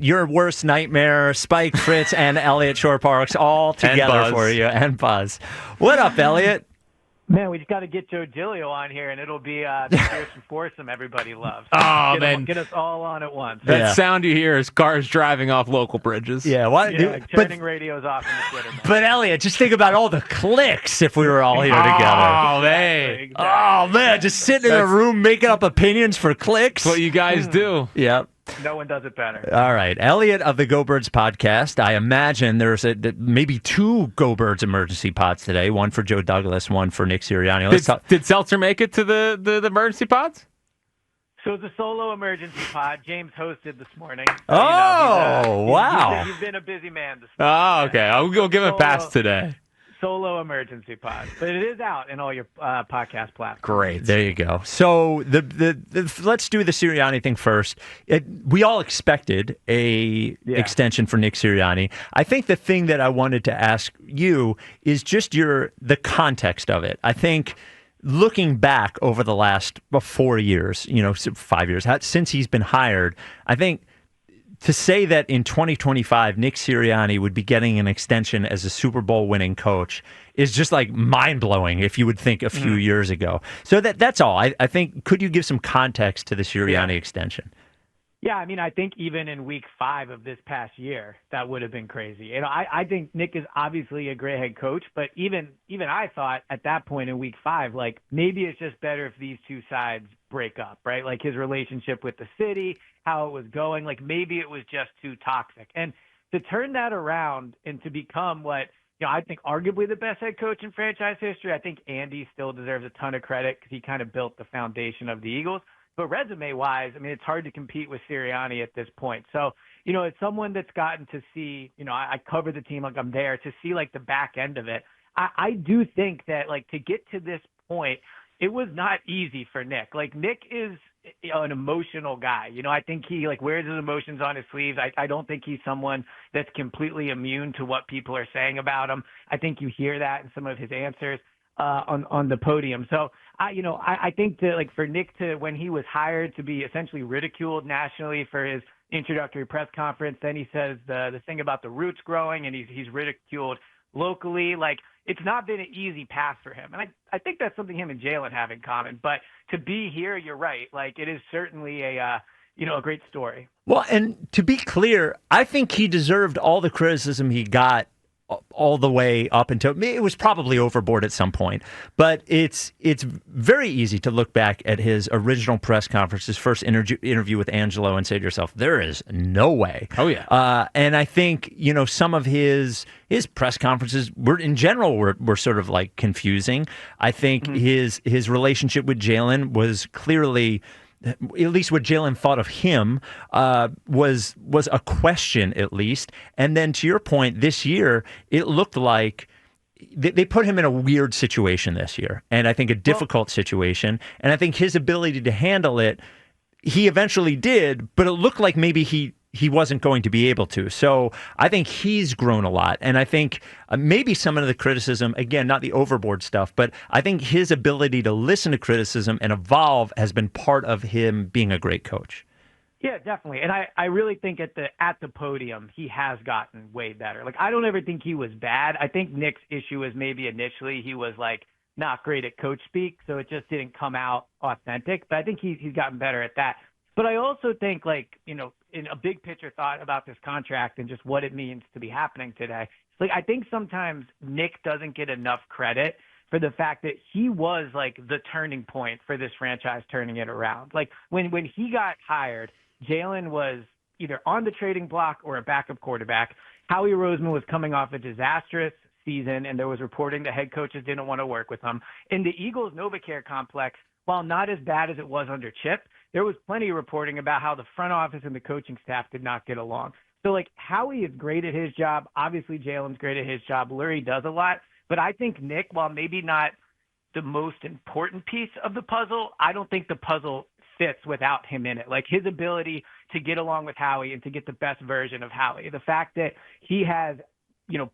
Your worst nightmare, Spike, Fritz, and Eliot Shorr-Parks all together for you, and Buzz. What up, Eliot? Man, we just got to get Joe Giglio on here, and it'll be the fearsome foursome everybody loves. Get us all on at once. That sound you hear is cars driving off local bridges. Yeah, turning radios off in the Twitter. Man. But Eliot, just think about all the clicks if we were all here together. Oh, man. Exactly. Oh, man, just sitting in a room making up opinions for clicks. That's what you guys do. Yep. No one does it better. All right. Eliot of the Go Birds podcast. I imagine there's maybe 2 Go Birds emergency pods today, one for Joe Douglas, one for Nick Sirianni. Did Seltzer make it to the emergency pods? So it's a solo emergency pod. James hosted this morning. So, wow. He's been a busy man this morning. Oh, okay. I'll go give him a pass today. Solo emergency pod, but it is out in all your podcast platforms. Great, there you go. So let's do the Sirianni thing first. We all expected a extension for Nick Sirianni. I think the thing that I wanted to ask you is just the context of it. I think looking back over the last 4 years, 5 years since he's been hired, I think. To say that in 2025, Nick Sirianni would be getting an extension as a Super Bowl winning coach is just like mind-blowing if you would think a few years ago. So that's all. I think, could you give some context to the Sirianni extension? Yeah, I mean, I think even in week 5 of this past year, that would have been crazy. I think Nick is obviously a great head coach, but even I thought at that point in week 5, like maybe it's just better if these two sides break up, right? Like his relationship with the city, how it was going, like maybe it was just too toxic. And to turn that around and to become what, I think arguably the best head coach in franchise history, I think Andy still deserves a ton of credit because he kind of built the foundation of the Eagles. But resume-wise, I mean, it's hard to compete with Sirianni at this point. So, as someone that's gotten to see, I cover the team like I'm there, to see like the back end of it, I do think that like to get to this point, it was not easy for Nick. Like Nick is an emotional guy. I think he like wears his emotions on his sleeves. I don't think he's someone that's completely immune to what people are saying about him. I think you hear that in some of his answers on the podium. So I think that like for Nick to, when he was hired, to be essentially ridiculed nationally for his introductory press conference, then he says the thing about the roots growing, and he's ridiculed locally. Like it's not been an easy path for him, and I think that's something him and Jalen have in common. But to be here, you're right. Like it is certainly a great story. Well, and to be clear, I think he deserved all the criticism he got all the way up until it was probably overboard at some point, but it's very easy to look back at his original press conference, his first interview with Angelo, and say to yourself, there is no way. Oh yeah. And I think some of his press conferences were sort of like confusing. I think his relationship with Jalen was clearly, at least what Jalen thought of him, was a question, at least. And then to your point, this year, it looked like they put him in a weird situation this year, and I think a difficult situation. And I think his ability to handle it, he eventually did, but it looked like maybe he wasn't going to be able to. So I think he's grown a lot. And I think maybe some of the criticism, again, not the overboard stuff, but I think his ability to listen to criticism and evolve has been part of him being a great coach. Yeah, definitely. And I really think at the podium, he has gotten way better. Like, I don't ever think he was bad. I think Nick's issue was maybe initially he was like not great at coach speak, so it just didn't come out authentic. But I think he's gotten better at that. But I also think, like, in a big picture thought about this contract and just what it means to be happening today, like, I think sometimes Nick doesn't get enough credit for the fact that he was, like, the turning point for this franchise turning it around. Like, when he got hired, Jalen was either on the trading block or a backup quarterback. Howie Roseman was coming off a disastrous season, and there was reporting that head coaches didn't want to work with him. In the Eagles NovaCare complex, while not as bad as it was under Chip, there was plenty of reporting about how the front office and the coaching staff did not get along. So, like, Howie is great at his job. Obviously, Jalen's great at his job. Lurie does a lot. But I think Nick, while maybe not the most important piece of the puzzle, I don't think the puzzle fits without him in it. Like, his ability to get along with Howie and to get the best version of Howie. The fact that he has,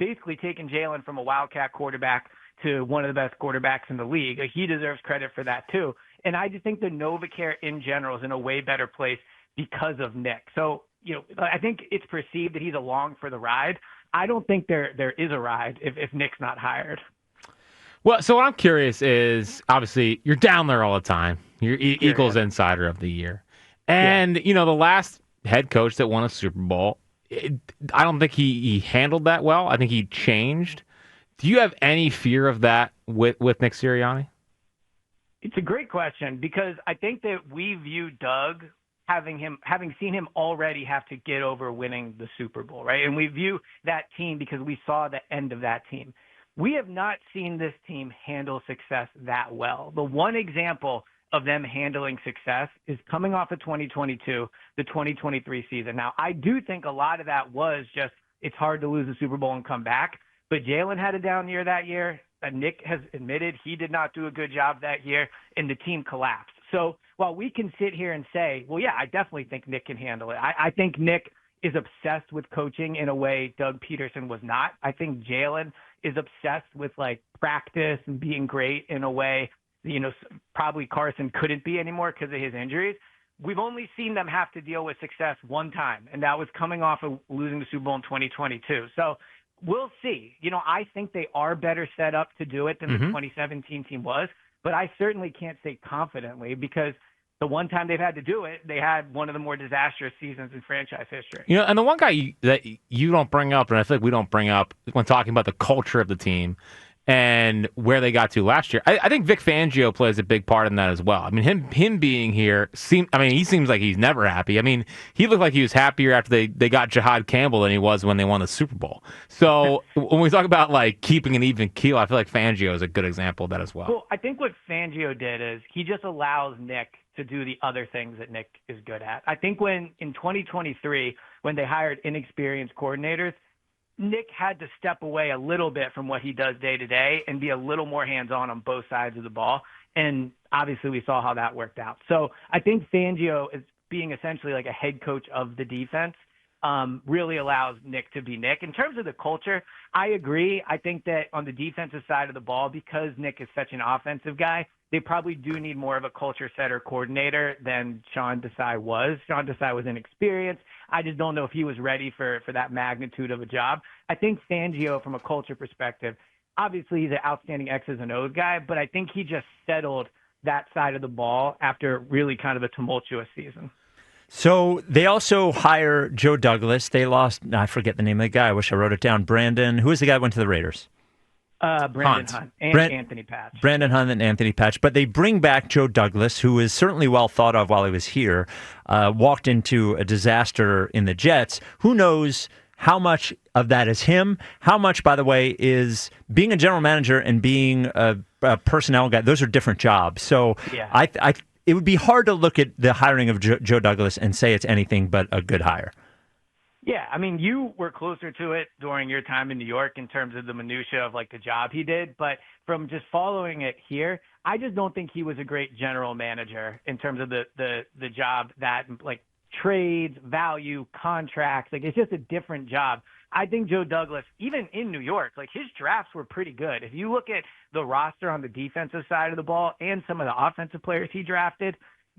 basically taken Jalen from a wildcat quarterback to one of the best quarterbacks in the league. Like, he deserves credit for that too. And I just think the NovaCare in general is in a way better place because of Nick. So I think it's perceived that he's along for the ride. I don't think there is a ride if Nick's not hired. Well, so what I'm curious is, obviously, you're down there all the time. You're Eagles Insider of the Year. And, the last head coach that won a Super Bowl, I don't think he handled that well. I think he changed. Do you have any fear of that with Nick Sirianni? It's a great question because I think that we view Doug having seen him already have to get over winning the Super Bowl, right? And we view that team because we saw the end of that team. We have not seen this team handle success that well. The one example of them handling success is coming off of 2022, the 2023 season. Now, I do think a lot of that was just it's hard to lose a Super Bowl and come back, but Jalen had a down year that year. Nick has admitted he did not do a good job that year, and the team collapsed. So while we can sit here and say, well, yeah, I definitely think Nick can handle it. I think Nick is obsessed with coaching in a way Doug Peterson was not. I think Jalen is obsessed with practice and being great in a way, probably Carson couldn't be anymore because of his injuries. We've only seen them have to deal with success one time, and that was coming off of losing the Super Bowl in 2022. So we'll see. I think they are better set up to do it than the 2017 team was, but I certainly can't say confidently because the one time they've had to do it, they had one of the more disastrous seasons in franchise history. And the one guy that you don't bring up, and I feel like we don't bring up when talking about the culture of the team and where they got to last year, I think Vic Fangio plays a big part in that as well. I mean, him being here, he seems like he's never happy. I mean, he looked like he was happier after they got Jahad Campbell than he was when they won the Super Bowl. So when we talk about keeping an even keel, I feel like Fangio is a good example of that as well. Well, I think what Fangio did is he just allows Nick to do the other things that Nick is good at. I think in 2023, when they hired inexperienced coordinators, Nick had to step away a little bit from what he does day to day and be a little more hands-on on both sides of the ball. And obviously we saw how that worked out. So I think Fangio is being essentially like a head coach of the defense, really allows Nick to be Nick. In terms of the culture, I agree. I think that on the defensive side of the ball, because Nick is such an offensive guy, they probably do need more of a culture setter coordinator than Sean Desai was. Sean Desai was inexperienced. I just don't know if he was ready for that magnitude of a job. I think Fangio, from a culture perspective, obviously he's an outstanding X's and O's guy, but I think he just settled that side of the ball after really kind of a tumultuous season. So they also hire Joe Douglas. They lost, I forget the name of the guy. I wish I wrote it down. Brandon. Who is the guy who went to the Raiders? Brandon Hunt and Anthony Patch. Brandon Hunt and Anthony Patch. But they bring back Joe Douglas, who is certainly well thought of while he was here, walked into a disaster in the Jets. Who knows how much of that is him? How much, by the way, is being a general manager and being a personnel guy? Those are different jobs. So yeah. It would be hard to look at the hiring of Joe Douglas and say it's anything but a good hire. Yeah, I mean, you were closer to it during your time in New York in terms of the minutia of the job he did, but from just following it here, I just don't think he was a great general manager in terms of the job that trades, value, contracts. It's just a different job. I think Joe Douglas, even in New York, his drafts were pretty good. If you look at the roster on the defensive side of the ball and some of the offensive players he drafted,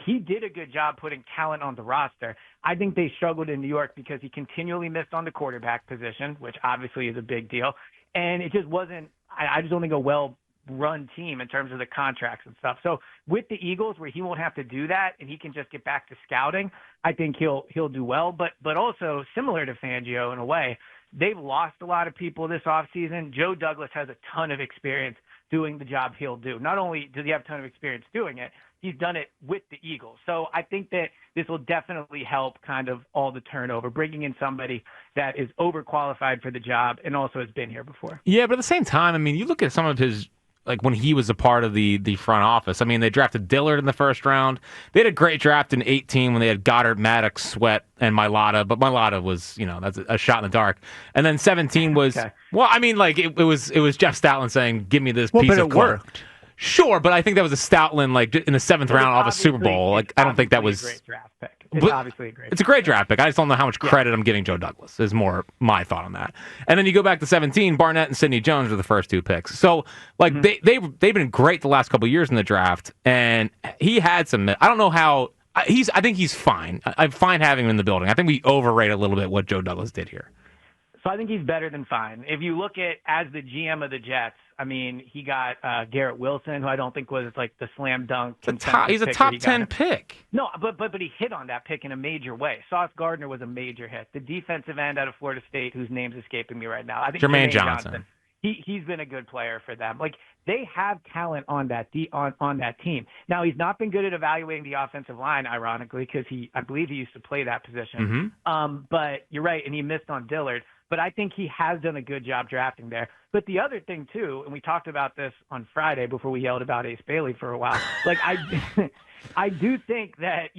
he did a good job putting talent on the roster. I think they struggled in New York because he continually missed on the quarterback position, which obviously is a big deal. And it just wasn't – I just don't think a well-run team in terms of the contracts and stuff. So with the Eagles, where he won't have to do that and he can just get back to scouting, I think he'll do well. But also, similar to Fangio in a way, they've lost a lot of people this offseason. Joe Douglas has a ton of experience doing the job he'll do. Not only does he have a ton of experience doing it, he's done it with the Eagles. So I think that this will definitely help kind of all the turnover, bringing in somebody that is overqualified for the job and also has been here before. Yeah, but at the same time, I mean, you look at some of his, when he was a part of the front office. I mean, they drafted Dillard in the first round. They had a great draft in 2018 when they had Goddard, Maddox, Sweat, and Mailata. But Mailata was, that's a shot in the dark. And then 2017 was, okay. Well, I mean, it was Jeff Stoutland saying, give me this piece of but it worked. Sure, but I think that was a Stoutland, in the seventh round of a Super Bowl. I don't think that was a great draft pick. It's obviously a great. It's a great draft pick. I just don't know how much credit I'm giving Joe Douglas. Is more my thought on that. And then you go back to 2017. Barnett and Sidney Jones were the first two picks. So they've been great the last couple of years in the draft. And he had some. I don't know how. I think he's fine. I'm fine having him in the building. I think we overrate a little bit what Joe Douglas did here. So I think he's better than fine. If you look at as the GM of the Jets, I mean, he got Garrett Wilson, who I don't think was like the slam dunk. He's a top 10 pick. No, but he hit on that pick in a major way. Sauce Gardner was a major hit. The defensive end out of Florida State, whose name's escaping me right now, I think Jermaine Johnson. He's been a good player for them. Like they have talent on that on that team. Now he's not been good at evaluating the offensive line, ironically, because I believe he used to play that position. Mm-hmm. But you're right, and he missed on Dillard. But I think he has done a good job drafting there. But the other thing too, and we talked about this on Friday before we yelled about Ace Bailey for a while. Like I do think that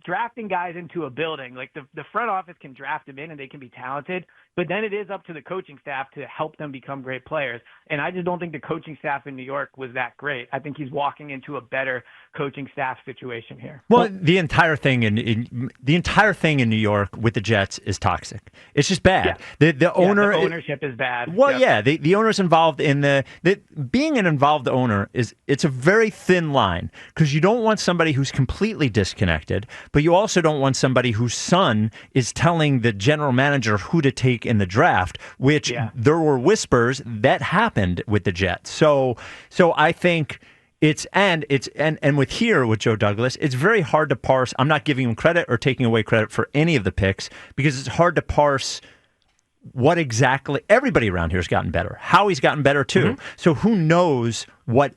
drafting guys into a building, like the front office can draft them in and they can be talented, but then it is up to the coaching staff to help them become great players. And I just don't think the coaching staff in New York was that great. I think he's walking into a better coaching staff situation here. Well, the entire thing in New York with the Jets is toxic. It's just bad. Yeah. The owner the ownership is bad. Well, yeah, the owner's involved in being an involved owner it's a very thin line because you don't want somebody who's completely disconnected, but you also don't want somebody whose son is telling the general manager who to take in the draft, which there were whispers that happened with the Jets. So I think with Joe Douglas, it's very hard to parse. I'm not giving him credit or taking away credit for any of the picks because it's hard to parse what exactly everybody around here has gotten better. Howie's gotten better too. Mm-hmm. So who knows what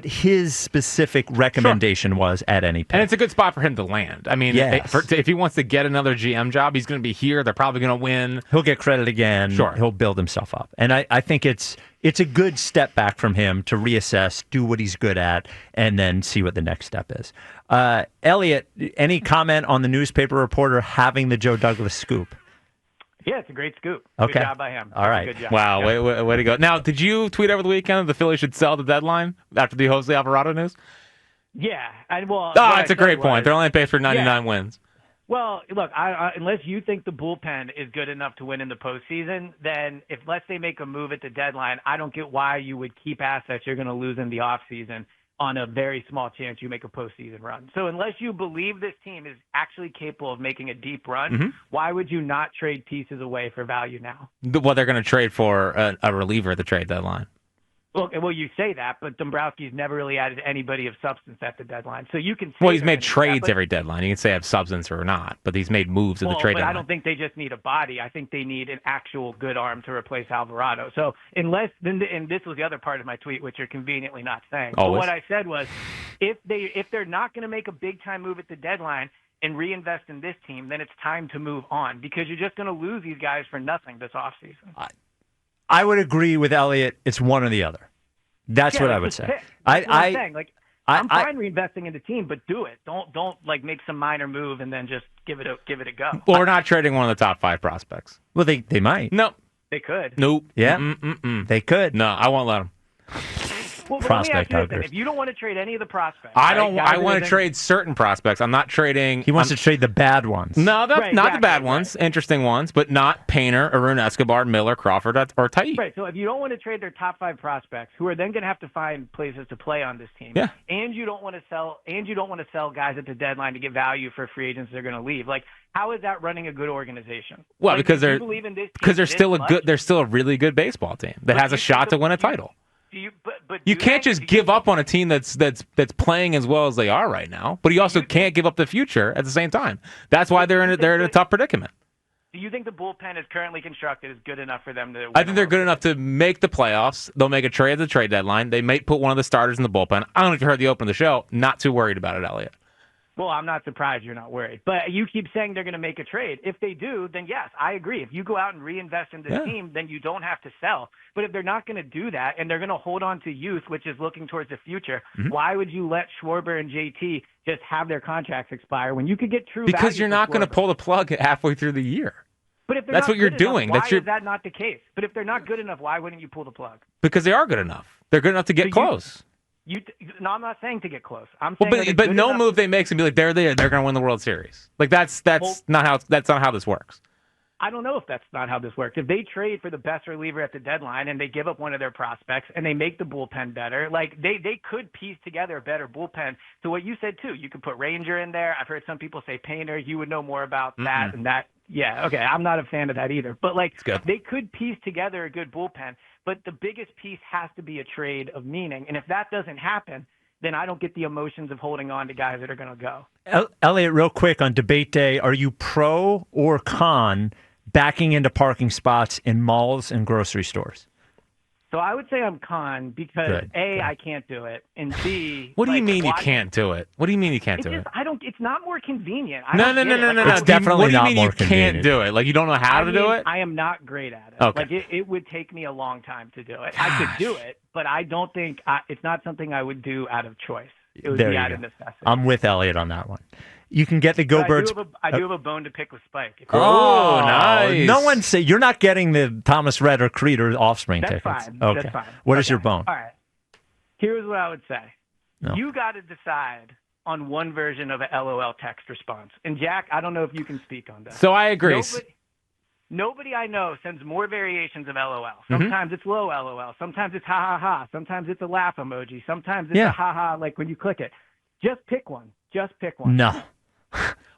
his specific recommendation was at any pick. And it's a good spot for him to land. I mean, yes. If he wants to get another GM job, he's going to be here. They're probably going to win. He'll get credit again. Sure. He'll build himself up. And I think it's a good step back from him to reassess, do what he's good at, and then see what the next step is. Eliot, any comment on the newspaper reporter having the Joe Douglas scoop? Yeah, it's a great scoop. Okay. Good job by him. All right. Good job. Wow, way to go. Now, did you tweet over the weekend that the Phillies should sell the deadline after the Jose Alvarado news? Yeah. That's a great point. They're only paid for 99 wins. Well, look, unless you think the bullpen is good enough to win in the postseason, then let's say make a move at the deadline, I don't get why you would keep assets you're going to lose in the offseason on a very small chance you make a postseason run. So unless you believe this team is actually capable of making a deep run, why would you not trade pieces away for value now? Well, they're going to trade for a reliever at the trade deadline. Well, you say that, but Dombrowski's never really added anybody of substance at the deadline. So you can say he's made trades every deadline. You can say have substance or not, but he's made moves at the trade deadline. I don't think they just need a body. I think they need an actual good arm to replace Alvarado. So and this was the other part of my tweet, which you're conveniently not saying. Always. But what I said was, if they're not going to make a big time move at the deadline and reinvest in this team, then it's time to move on because you're just going to lose these guys for nothing this offseason. I would agree with Eliot. It's one or the other. That's what I would say. That's what I'm saying. I'm fine reinvesting in the team, but do it. Don't make some minor move and then just give it a go. Well, we're not trading one of the top 5 prospects. Well, they might. No, they could. Nope. Yeah, they could. No, I won't let them. Well, Prospect huggers. If you don't want to trade any of the prospects, I want to trade certain prospects. I'm not trading. He wants to trade the bad ones. No, not the bad ones. Interesting ones, but not Painter, Arun Escobar, Miller, Crawford, or Taillon. Right. So if you don't want to trade their top 5 prospects, who are then going to have to find places to play on this team, and you don't want to sell guys at the deadline to get value for free agents that are going to leave, like. How is that running a good organization? Well, because they're still a really good baseball team that has a shot to win a title. You can't just give up on a team that's playing as well as they are right now, but you also can't give up the future at the same time. That's why they're in a tough predicament. Do you think the bullpen is currently constructed is good enough for them to win? I think they're good enough to make the playoffs. They'll make a trade at the trade deadline. They may put one of the starters in the bullpen. I don't know if you heard the open of the show. Not too worried about it, Eliot. Well, I'm not surprised you're not worried. But you keep saying they're going to make a trade. If they do, then yes, I agree. If you go out and reinvest in this team, then you don't have to sell. But if they're not going to do that and they're going to hold on to youth, which is looking towards the future, why would you let Schwarber and JT just have their contracts expire when you could get true value? Because you're not going to pull the plug halfway through the year. But if that's what you're doing. Why is that not the case? But if they're not good enough, why wouldn't you pull the plug? Because they are good enough. They're good enough to get close. No, I'm not saying to get close. I'm saying but no move they make and be like they're going to win the World Series. Like that's not how this works. I don't know if that's not how this works. If they trade for the best reliever at the deadline and they give up one of their prospects and they make the bullpen better, like they could piece together a better bullpen. So what you said too, you could put Ranger in there. I've heard some people say Painter. You would know more about that and that. Yeah, okay. I'm not a fan of that either. But like they could piece together a good bullpen. But the biggest piece has to be a trade of meaning. And if that doesn't happen, then I don't get the emotions of holding on to guys that are going to go. Eliot, real quick on debate day, are you pro or con backing into parking spots in malls and grocery stores? So I would say I'm con because A, I can't do it, and B, what do you mean you can't do it? What do you mean you can't do it? It's not more convenient. No. It's definitely not more convenient. You can't do it? Like you don't know how to do it? I am not great at it. Okay. Like it would take me a long time to do it. I could do it, but I don't think it's not something I would do out of choice. It would be out of necessity. I'm with Eliot on that one. You can get the Go Birds. I do have a bone to pick with Spike. Oh, nice. No one say you're not getting the Thomas Rhett or Creed or Offspring tickets. Fine. Okay. That's fine. What is your bone? All right. Here's what I would say. No. You got to decide on one version of a LOL text response. And Jack, I don't know if you can speak on that. So I agree. Nobody I know sends more variations of LOL. Sometimes it's low LOL. Sometimes it's ha ha ha. Sometimes it's a laugh emoji. Sometimes it's a ha ha like when you click it. Just pick one. No.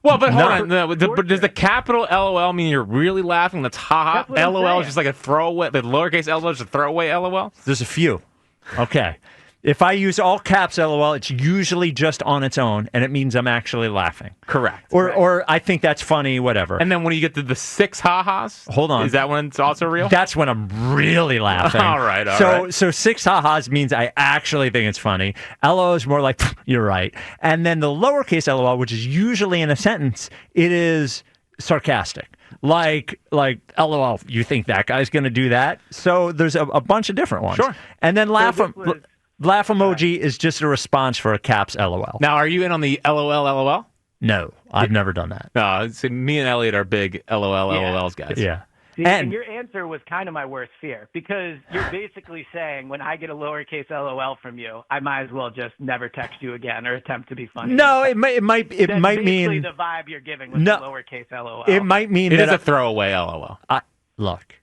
Well, but hold on. No, but does the capital LOL mean you're really laughing? That's ha ha. LOL is just like a throwaway. The lowercase LOL is a throwaway LOL. There's a few. Okay. If I use all caps LOL, it's usually just on its own, and it means I'm actually laughing. Correct. Or I think that's funny, whatever. And then when you get to the 6 ha-has, hold on. Is that when it's also real? That's when I'm really laughing. All right. So 6 ha-has means I actually think it's funny. LOL is more like, you're right. And then the lowercase LOL, which is usually in a sentence, it is sarcastic. Like LOL, you think that guy's going to do that? So there's a bunch of different ones. Sure. And then laugh emoji is just a response for a caps LOL. Now, are you in on the LOL? No, I've never done that. No, see, me and Eliot are big LOLs guys. Yeah. See, and your answer was kind of my worst fear because you're basically saying when I get a lowercase LOL from you, I might as well just never text you again or attempt to be funny. No, it might mean the vibe you're giving with the lowercase LOL. It might mean it is a throwaway LOL. Look,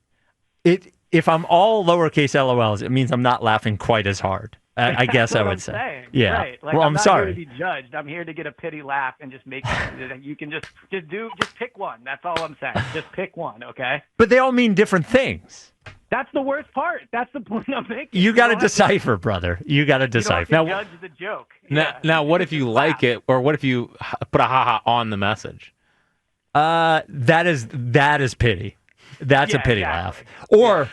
if I'm all lowercase LOLs, it means I'm not laughing quite as hard. I guess I would say. Saying. Yeah. Right. Like, I'm sorry. I'm not here to be judged. I'm here to get a pity laugh and just make you can just pick one. That's all I'm saying. Just pick one, okay? But they all mean different things. That's the worst part. That's the point I'm making. You got to decipher, brother. You got to decipher. You don't have to judge the joke. Now, what if you like it, or what if you put a haha on the message? That is pity. That's a pity laugh. Or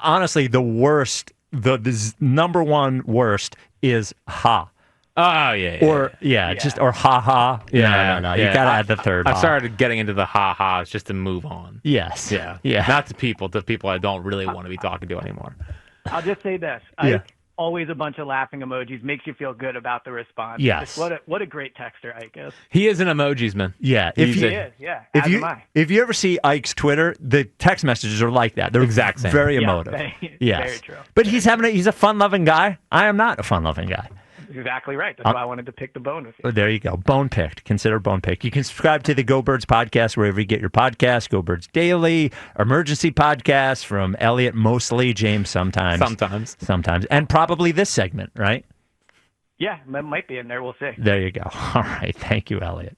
honestly, the worst. The number one worst is ha. Oh yeah. Or or ha ha. Yeah, no. You gotta add the third. I started getting into the ha ha's just to move on. Yes. Yeah. Not to people I don't really want to be talking to anymore. I'll just say this. Always a bunch of laughing emojis makes you feel good about the response. Yes. What a great texter Ike is. He is an emojis man. Yeah. He is. Yeah. If you ever see Ike's Twitter, the text messages are like that. They're exact same. Very emotive. Yes. Very true. But he's a fun-loving guy. I am not a fun-loving guy. Exactly right. That's why I wanted to pick the bone with you. There you go. Bone picked. Consider bone picked. You can subscribe to the Go Birds podcast wherever you get your podcasts. Go Birds Daily, emergency podcasts from Eliot mostly, James sometimes. Sometimes. And probably this segment, right? Yeah, that might be in there. We'll see. There you go. All right. Thank you, Eliot.